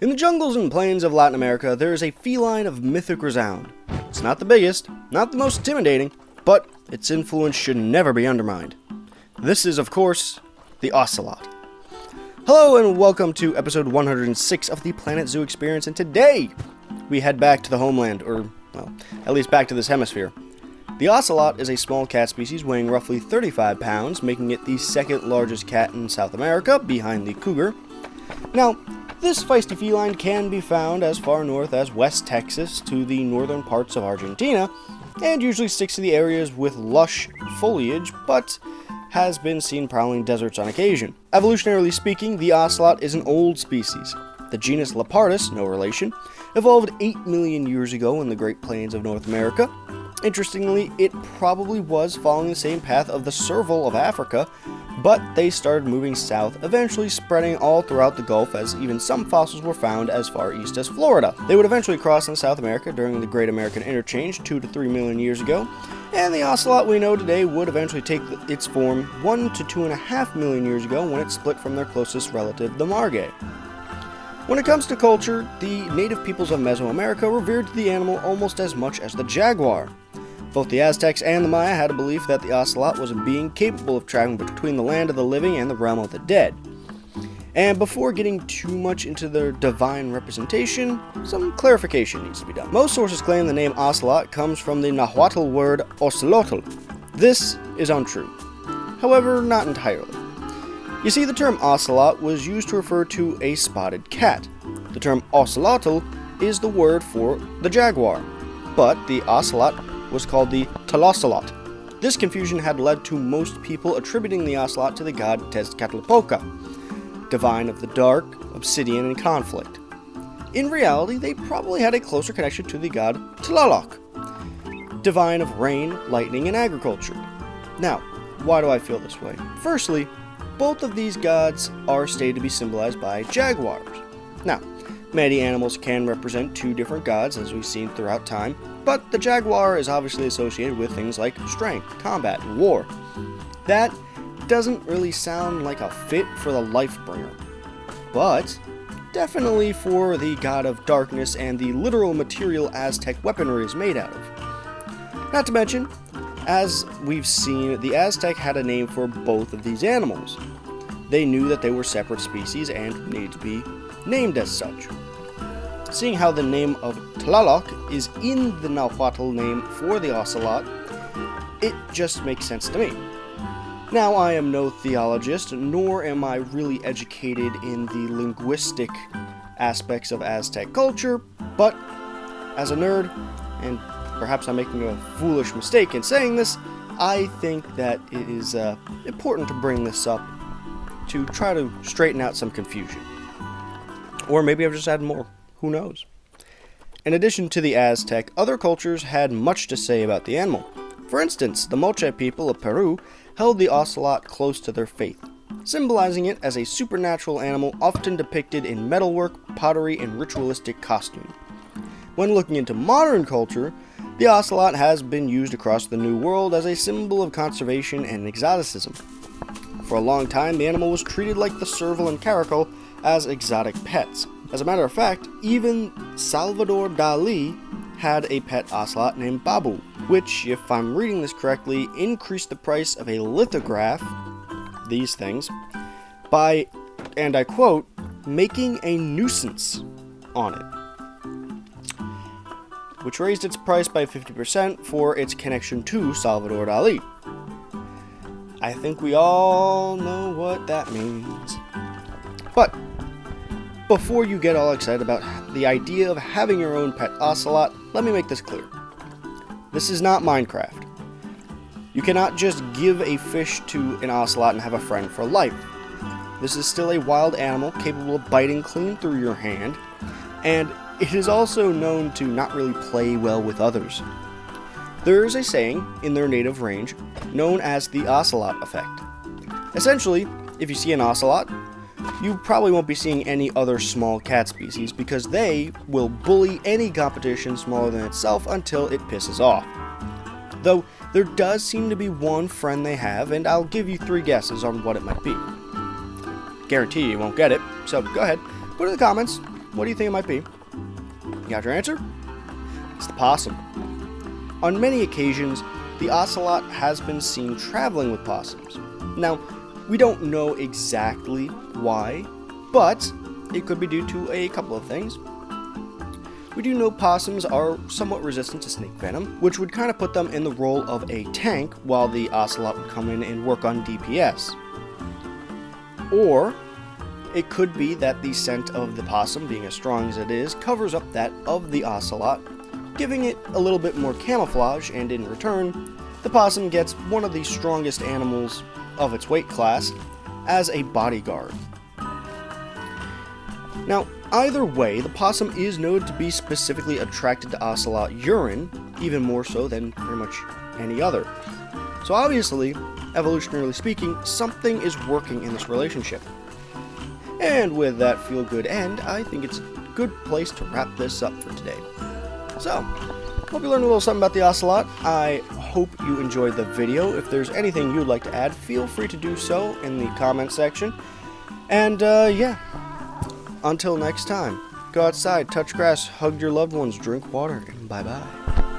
In the jungles and plains of Latin America, there is a feline of mythic resound. It's not the biggest, not the most intimidating, but its influence should never be undermined. This is, of course, the ocelot. Hello and welcome to episode 106 of the Planet Zoo Experience, and today we head back to the homeland, or, well, at least back to this hemisphere. The ocelot is a small cat species weighing roughly 35 pounds, making it the second largest cat in South America, behind the cougar. Now, this feisty feline can be found as far north as West Texas to the northern parts of Argentina, and usually sticks to the areas with lush foliage, but has been seen prowling deserts on occasion. Evolutionarily speaking, the ocelot is an old species. The genus Lepardus, no relation, evolved 8 million years ago in the Great Plains of North America. Interestingly, it probably was following the same path of the serval of Africa, but they started moving south, eventually spreading all throughout the Gulf, as even some fossils were found as far east as Florida. They would eventually cross in South America during the Great American Interchange 2 to 3 million years ago, and the ocelot we know today would eventually take its form 1 to 2.5 million years ago when it split from their closest relative, the margay. When it comes to culture, the native peoples of Mesoamerica revered the animal almost as much as the jaguar. Both the Aztecs and the Maya had a belief that the ocelot was a being capable of traveling between the land of the living and the realm of the dead. And before getting too much into their divine representation, some clarification needs to be done. Most sources claim the name ocelot comes from the Nahuatl word ocelotl. This is untrue. However, not entirely. You see, the term ocelot was used to refer to a spotted cat. The term ocelotl is the word for the jaguar, but the ocelot was called the Ocelot. This confusion had led to most people attributing the ocelot to the god Tezcatlipoca, divine of the dark, obsidian, and conflict. In reality, they probably had a closer connection to the god Tlaloc, divine of rain, lightning, and agriculture. Now, why do I feel this way? Firstly, both of these gods are stated to be symbolized by jaguars. Now, many animals can represent two different gods, as we've seen throughout time, but the jaguar is obviously associated with things like strength, combat, and war. That doesn't really sound like a fit for the Lifebringer, but definitely for the god of darkness and the literal material Aztec weaponry is made out of. Not to mention, as we've seen, the Aztec had a name for both of these animals. They knew that they were separate species and needed to be named as such. Seeing how the name of Tlaloc is in the Nahuatl name for the ocelot, it just makes sense to me. Now, I am no theologist, nor am I really educated in the linguistic aspects of Aztec culture, but as a nerd, and perhaps I'm making a foolish mistake in saying this, I think that it is important to bring this up to try to straighten out some confusion. Or maybe I've just had more. Who knows? In addition to the Aztec, other cultures had much to say about the animal. For instance, the Moche people of Peru held the ocelot close to their faith, symbolizing it as a supernatural animal often depicted in metalwork, pottery, and ritualistic costume. When looking into modern culture, the ocelot has been used across the New World as a symbol of conservation and exoticism. For a long time, the animal was treated like the serval and caracal as exotic pets. As a matter of fact, even Salvador Dali had a pet ocelot named Babu, which, if I'm reading this correctly, increased the price of a lithograph, these things, by, and I quote, making a nuisance on it, which raised its price by 50% for its connection to Salvador Dali. I think we all know what that means. But before you get all excited about the idea of having your own pet ocelot, let me make this clear. This is not Minecraft. You cannot just give a fish to an ocelot and have a friend for life. This is still a wild animal capable of biting clean through your hand, and it is also known to not really play well with others. There is a saying in their native range known as the ocelot effect. Essentially, if you see an ocelot, you probably won't be seeing any other small cat species because they will bully any competition smaller than itself until it pisses off. Though there does seem to be one friend they have, and I'll give you 3 guesses on what it might be. Guarantee you won't get it, so go ahead, put it in the comments, What do you think it might be? You got your answer? It's the possum. On many occasions, the ocelot has been seen traveling with possums. Now, we don't know exactly why, but it could be due to a couple of things. We do know possums are somewhat resistant to snake venom, which would kind of put them in the role of a tank while the ocelot would come in and work on DPS. Or it could be that the scent of the possum, being as strong as it is, covers up that of the ocelot, giving it a little bit more camouflage, and in return, the possum gets one of the strongest animals of its weight class as a bodyguard. Now, either way, the possum is noted to be specifically attracted to ocelot urine, even more so than pretty much any other. So obviously, evolutionarily speaking, something is working in this relationship. And with that feel-good end, I think it's a good place to wrap this up for today. So, hope you learned a little something about the ocelot. I hope you enjoyed the video. If there's anything you'd like to add, feel free to do so in the comment section. And, yeah. Until next time, go outside, touch grass, hug your loved ones, drink water, and bye-bye.